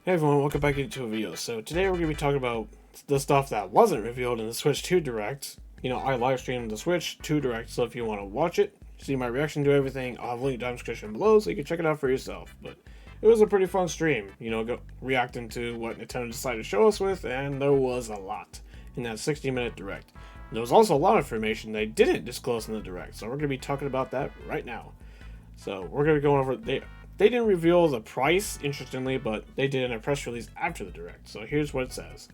Hey everyone, welcome back into a video. So today we're going to be talking about the stuff that wasn't revealed in the Switch 2 Direct. I live streamed the Switch 2 Direct, so if you want to watch it, see my reaction to everything, I'll have a link down in the description below so you can check it out for yourself. But it was a pretty fun stream, reacting to what Nintendo decided to show us with, and there was a lot in that 60-minute Direct. There was also a lot of information they didn't disclose in the Direct, so we're going to be talking about that right now. So we're going to go over... They didn't reveal the price, interestingly, but they did in a press release after the Direct. So here's what it says.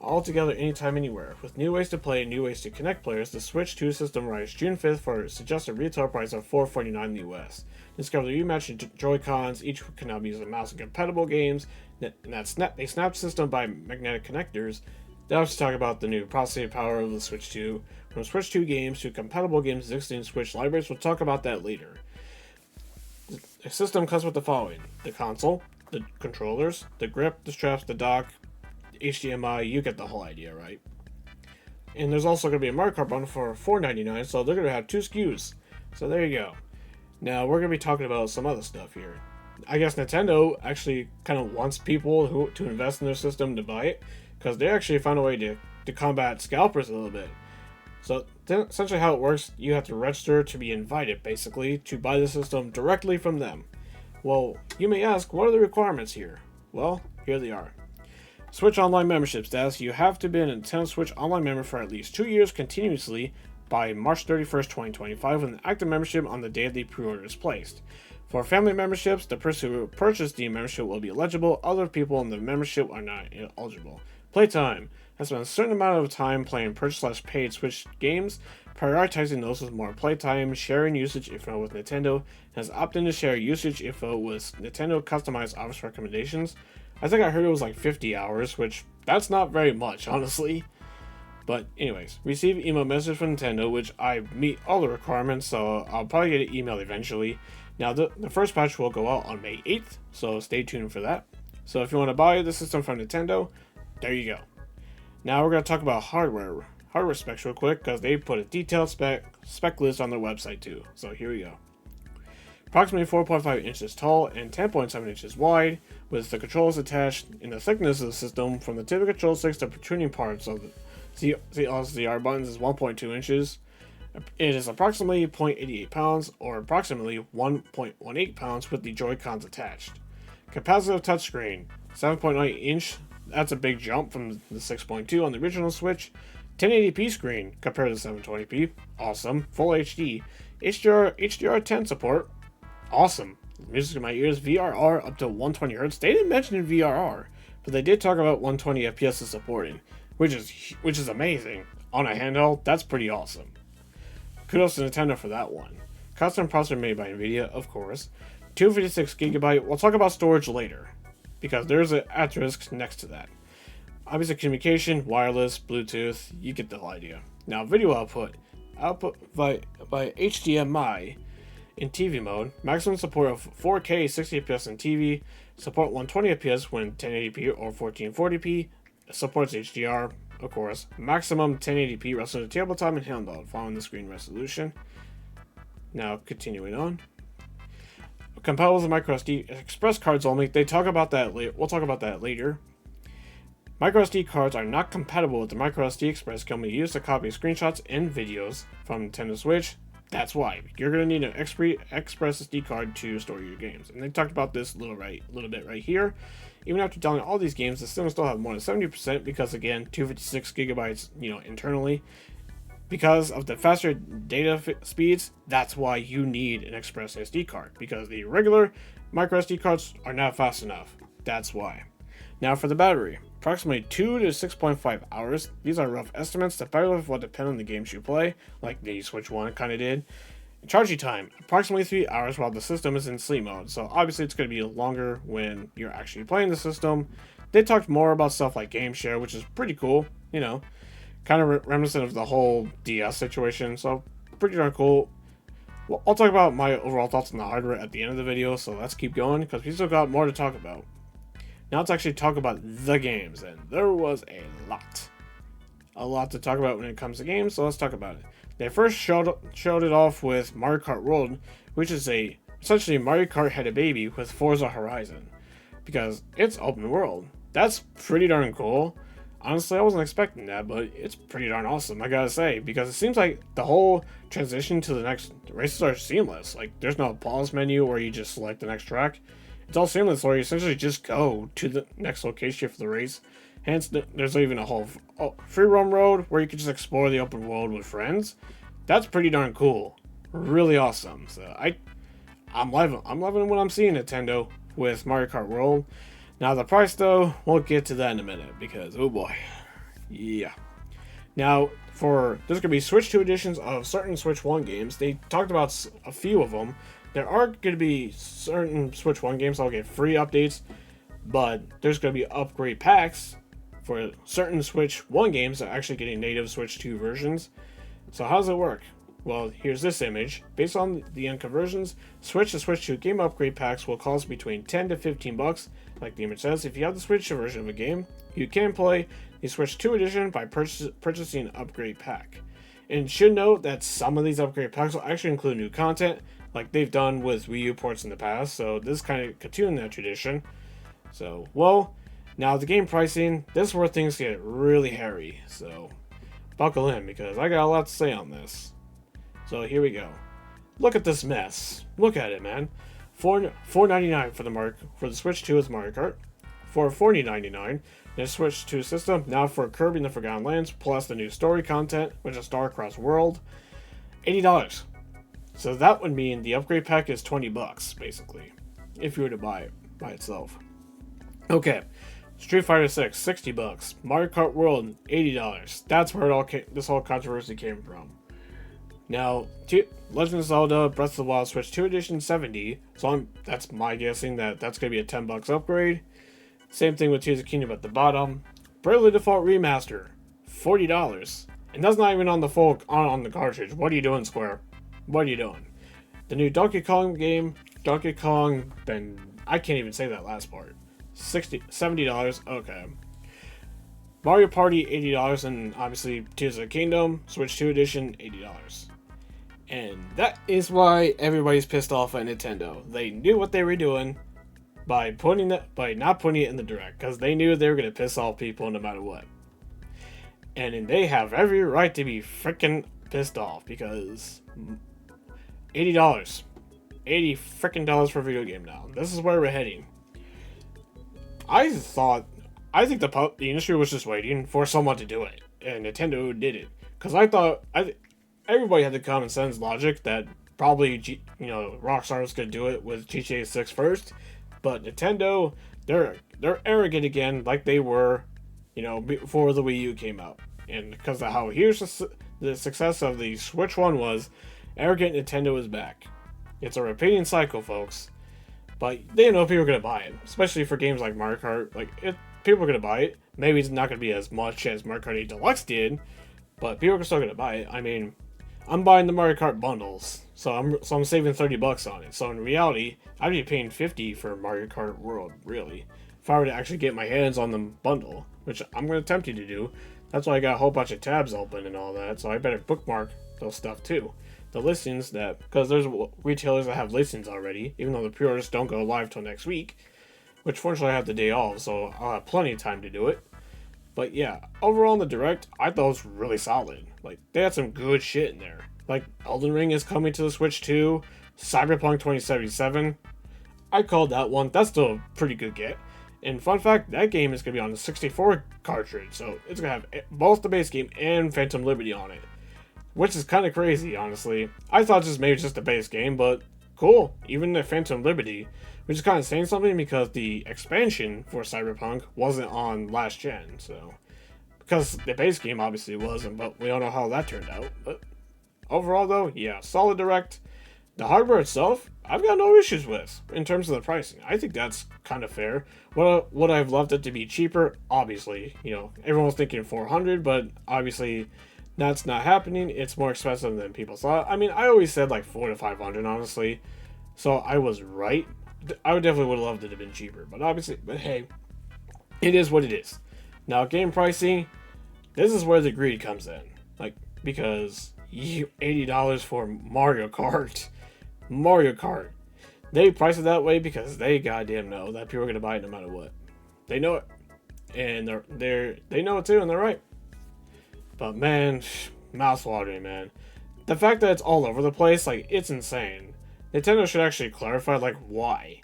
All together, anytime, anywhere. With new ways to play and new ways to connect players, the Switch 2 system arrives June 5th for a suggested retail price of $449 in the US. Discover the rematched Joy-Cons. Each can now be used in mouse and compatible games. They snapped system by magnetic connectors. They also talk about the new processing power of the Switch 2. From Switch 2 games to compatible games existing in Switch libraries. We'll talk about that later. The system comes with the following: the console, the controllers, the grip, the straps, the dock, HDMI, you get the whole idea, right? And there's also going to be a Mario Kart bundle for $4.99, so they're going to have two SKUs. So there you go. Now we're going to be talking about some other stuff here. I guess Nintendo actually kind of wants people to invest in their system to buy it, because they actually found a way to combat scalpers a little bit. So essentially how it works, you have to register to be invited, basically, to buy the system directly from them. Well, you may ask, what are the requirements here? Well, here they are. Switch Online membership status. You have to be a Nintendo Switch Online member for at least 2 years continuously by March 31st, 2025, with an active membership on the day the pre-order is placed. For family memberships, the person who purchased the membership will be eligible. Other people in the membership are not eligible. Playtime. Has spent a certain amount of time playing purchase/paid Switch games, prioritizing those with more playtime, sharing usage info with Nintendo, has opted to share usage info with Nintendo customized office recommendations. I think I heard it was like 50 hours, which that's not very much, honestly. But anyways, receive email message from Nintendo, which I meet all the requirements, so I'll probably get an email eventually. Now, the first patch will go out on May 8th, so stay tuned for that. So if you want to buy the system from Nintendo, there you go. Now we're going to talk about hardware specs real quick, because they put a detailed spec list on their website too. So here we go. Approximately 4.5 inches tall and 10.7 inches wide, with the controllers attached in the thickness of the system from the tip of the control sticks to protruding parts of the LCR buttons is 1.2 inches. It is approximately 0.88 pounds, or approximately 1.18 pounds with the Joy-Cons attached. Capacitive touchscreen, 7.9 inch. That's a big jump from the 6.2 on the original Switch. 1080p screen compared to 720p. Awesome. Full HD. HDR10 support. Awesome. Music in my ears. VRR up to 120Hz. They didn't mention VRR, but they did talk about 120 FPS is supporting, which is amazing. On a handheld, that's pretty awesome. Kudos to Nintendo for that one. Custom processor made by Nvidia, of course. 256GB. We'll talk about storage later, because there's an asterisk next to that. Obviously, communication, wireless, Bluetooth, you get the whole idea. Now, video output by HDMI in TV mode, maximum support of 4K 60fps in TV, support 120fps when 1080p or 1440p, supports HDR, of course, maximum 1080p resolution to tabletop and handheld, following the screen resolution. Now, continuing on. Compatible with microSD express cards only. They talk about that later. We'll talk about that later. MicroSD cards are not compatible with the microSD Express, can be used to copy screenshots and videos from Nintendo Switch. That's why you're going to need an Express SD card to store your games. And they talked about this a little bit right here. Even after downloading all these games, the system still have more than 70% because, again, 256 gigabytes, internally. Because of the faster data speeds, that's why you need an Express SD card, because the regular micro SD cards are not fast enough. That's why. Now for the battery, approximately 2 to 6.5 hours. These are rough estimates. The battery life will depend on the games you play, like the Switch 1 kind of did. Charging time, approximately 3 hours while the system is in sleep mode, so obviously it's going to be longer when you're actually playing the system. They talked more about stuff like game share, which is pretty cool, kind of reminiscent of the whole DS situation, so pretty darn cool. Well, I'll talk about my overall thoughts on the hardware at the end of the video, so let's keep going, because we still got more to talk about. Now let's actually talk about the games, and there was a lot to talk about when it comes to games, so let's talk about it. They first showed it off with Mario Kart World, which is essentially Mario Kart had a baby with Forza Horizon. because it's open world. That's pretty darn cool. Honestly, I wasn't expecting that, but it's pretty darn awesome, I gotta say, because it seems like the whole transition to the next races are seamless. Like, there's no pause menu where you just select the next track. It's all seamless where you essentially just go to the next location for the race. Hence, there's even a whole free roam road where you can just explore the open world with friends. That's pretty darn cool. Really awesome. So I'm loving what I'm seeing Nintendo with Mario Kart World. Now the price though, we'll get to that in a minute because oh boy, yeah. Now there's gonna be Switch 2 editions of certain Switch 1 games. They talked about a few of them. There are gonna be certain Switch 1 games that'll get free updates, but there's gonna be upgrade packs for certain Switch 1 games that are actually getting native Switch 2 versions. So how does it work? Well, here's this image. Based on the end conversions, Switch to Switch 2 game upgrade packs will cost between 10 to 15 bucks. Like the image says, if you have the Switch version of a game, you can play the Switch 2 edition by purchasing an upgrade pack. And should note that some of these upgrade packs will actually include new content, like they've done with Wii U ports in the past, so this kind of continuing that tradition. So, well, now the game pricing, this is where things get really hairy, so buckle in because I got a lot to say on this. So here we go. Look at this mess. Look at it, man. $4.99 for the Switch 2 is Mario Kart. For $40.99, the Switch 2 system, now for Kirby and the Forgotten Lands, plus the new story content, which is Star Cross World, $80. So that would mean the upgrade pack is 20 bucks, basically, if you were to buy it by itself. Okay, Street Fighter 6, 60 bucks. Mario Kart World, $80. That's where this whole controversy came from. Now, Legend of Zelda Breath of the Wild Switch 2 Edition, $70. So that's my guessing that that's going to be a 10 bucks upgrade. Same thing with Tears of the Kingdom at the bottom. Bravely Default Remaster, $40. And that's not even on the full on the cartridge. What are you doing, Square? What are you doing? The new Donkey Kong game, Donkey Kong, I can't even say that last part. $70. Okay. Mario Party, $80, and obviously Tears of the Kingdom, Switch 2 Edition, $80. And that is why everybody's pissed off at Nintendo. They knew what they were doing by not putting it in the Direct, because they knew they were going to piss off people no matter what. And they have every right to be freaking pissed off, because $80. $80 freaking dollars for a video game now. This is where we're heading. I think the industry was just waiting for someone to do it, and Nintendo did it. Because everybody had the common sense logic that probably Rockstar was going to do it with GTA 6 first, but Nintendo, they're arrogant again, like they were, before the Wii U came out. And because of how huge the success of the Switch 1 was, arrogant Nintendo is back. It's a repeating cycle, folks. But they know people are going to buy it, especially for games like Mario Kart. People are going to buy it. Maybe it's not going to be as much as Mario Kart 8 Deluxe did, but people are still going to buy it. I mean, I'm buying the Mario Kart bundles, so I'm saving $30 on it. So in reality, I'd be paying $50 for Mario Kart World, really, if I were to actually get my hands on the bundle, which I'm going to attempt you to do. That's why I got a whole bunch of tabs open and all that, so I better bookmark those stuff too. The listings because there's retailers that have listings already, even though the pre-orders don't go live till next week, which fortunately I have the day off, so I'll have plenty of time to do it. But yeah, overall in the Direct, I thought it was really solid. They had some good shit in there. Elden Ring is coming to the Switch 2, Cyberpunk 2077. I called that one. That's still a pretty good get. And fun fact, that game is going to be on the 64 cartridge, so it's going to have both the base game and Phantom Liberty on it. Which is kind of crazy, honestly. I thought maybe just a base game, but cool. Even the Phantom Liberty, which is kind of saying something because the expansion for Cyberpunk wasn't on last gen, so. Because the base game obviously wasn't, but we don't know how that turned out. But overall, though, yeah, solid Direct. The hardware itself, I've got no issues with in terms of the pricing. I think that's kind of fair. Would I've loved it to be cheaper? Obviously, everyone was thinking $400, but obviously that's not happening. It's more expensive than people thought. I mean, I always said $400 to $500, honestly. So I was right. I definitely would have loved it to have been cheaper, but hey, it is what it is. Now, game pricing, this is where the greed comes in. Because $80 for Mario Kart. They price it that way because they goddamn know that people are gonna buy it no matter what. They know it, and they know it too, and they're right. But man, mouth-watering, man. The fact that it's all over the place, like, it's insane. Nintendo should actually clarify, like, why.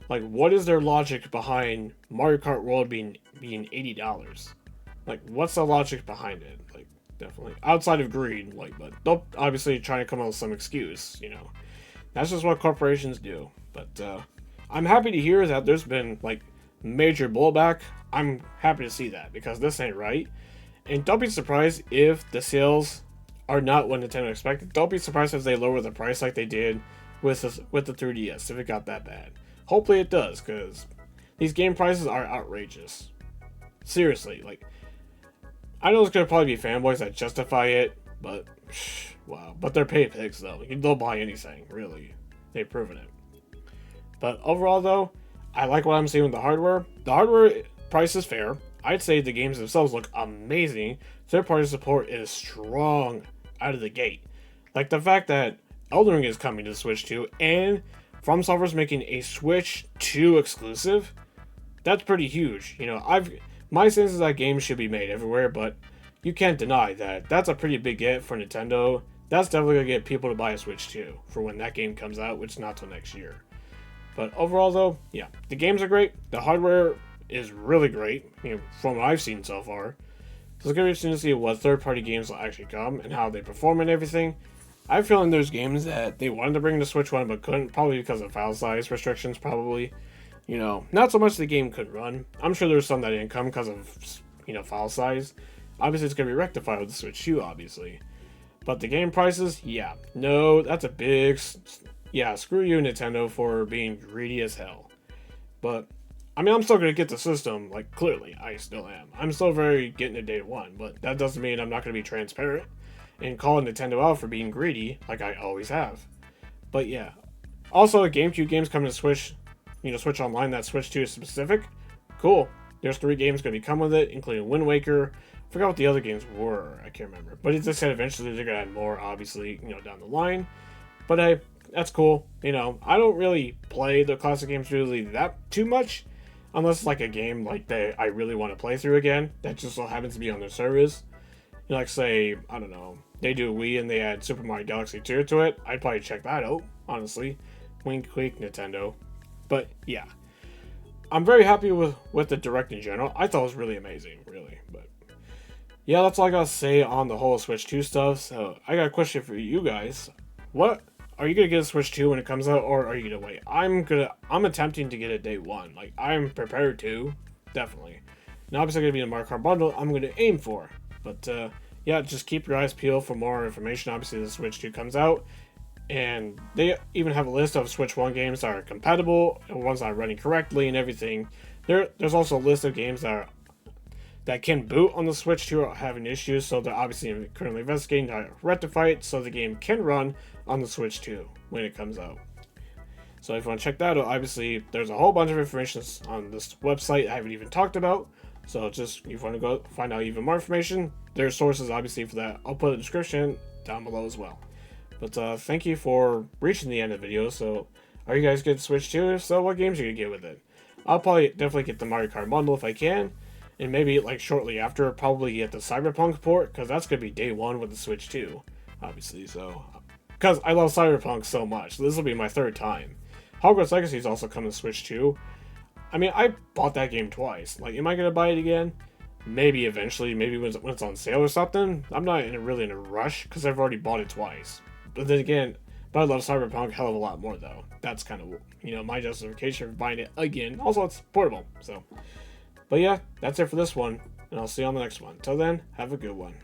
Like, what is their logic behind Mario Kart World being $80? Like, what's the logic behind it? Like, definitely outside of greed, like, but they'll obviously trying to come up with some excuse, you know. That's just what corporations do. But I'm happy to hear that there's been like major blowback. I'm happy to see that because this ain't right. And don't be surprised if the sales are not what Nintendo expected. Don't be surprised if they lower the price like they did with the 3DS if it got that bad. Hopefully it does, because these game prices are outrageous. Seriously, like, I know there's gonna probably be fanboys that justify it, but wow. But they're paid pigs though. They'll buy anything, really. They've proven it. But overall though, I like what I'm seeing with the hardware. The hardware price is fair. I'd say the games themselves look amazing. Third-party support is strong out of the gate. Like the fact that Elden Ring is coming to Switch 2 and From Software's making a Switch 2 exclusive. That's pretty huge. You know, my sense is that games should be made everywhere, but you can't deny that that's a pretty big get for Nintendo. That's definitely gonna get people to buy a Switch 2 for when that game comes out, which is not till next year. But overall though, yeah, the games are great. The hardware is really great, you know, from what I've seen so far. So it's gonna be interesting to see what third-party games will actually come and how they perform and everything. I have a feeling there's games that they wanted to bring to Switch 1 but couldn't, probably because of file size restrictions, probably. You know, not so much the game could run. I'm sure there's some that didn't come because of, you know, file size. Obviously, it's going to be rectified with the Switch 2, obviously. But the game prices, yeah. No, that's a big... Yeah, screw you, Nintendo, for being greedy as hell. But, I mean, I'm still going to get the system, like, clearly. I still am. I'm still very getting it day one, but that doesn't mean I'm not going to be transparent and call Nintendo out for being greedy, like I always have. But, yeah. Also, GameCube games coming to Switch... You know, Switch Online, that Switch 2 is specific. Cool. There's 3 games going to be come with it, including Wind Waker. I forgot what the other games were. I can't remember. But it just said eventually they're going to add more, obviously, you know, down the line. But hey, that's cool. You know, I don't really play the classic games really that too much. Unless it's like a game like that I really want to play through again. That just so happens to be on their service. You know, like say, I don't know, they do Wii and they add Super Mario Galaxy 2 to it. I'd probably check that out, honestly. Wink, wink, Nintendo. But yeah, I'm very happy with the Direct in general. I thought it was really amazing, really. But yeah, that's all I gotta say on the whole Switch 2 stuff. So I got a question for you guys. What are you gonna get a Switch 2 when it comes out, or are you gonna wait? I'm attempting to get it day one. Like, I'm prepared to, definitely. Now obviously gonna be the Mario Kart bundle I'm gonna aim for. But yeah, just keep your eyes peeled for more information. Obviously the Switch 2 comes out. And they even have a list of Switch 1 games that are compatible and ones that are running correctly and everything. There's also a list of games that can boot on the Switch 2 are having issues, so they're obviously currently investigating how to rectify it so the game can run on the Switch 2 when it comes out. So if you want to check that out, obviously there's a whole bunch of information on this website I haven't even talked about. So just if you want to go find out even more information, there's sources obviously for that. I'll put a description down below as well. But thank you for reaching the end of the video. So, are you guys getting Switch 2? If so, what games are you gonna get with it? I'll probably definitely get the Mario Kart bundle if I can, and maybe like shortly after, probably get the Cyberpunk port because that's gonna be day one with the Switch 2, obviously. So, because I love Cyberpunk so much, this will be my 3rd time. Hogwarts Legacy is also coming to Switch 2. I mean, I bought that game twice. Like, am I gonna buy it again? Maybe eventually. Maybe when it's on sale or something. I'm not really in a rush because I've already bought it twice. But then again, I love Cyberpunk a hell of a lot more, though. That's kind of, you know, my justification for buying it again. Also, it's portable, so. But yeah, that's it for this one, and I'll see you on the next one. Till then, have a good one.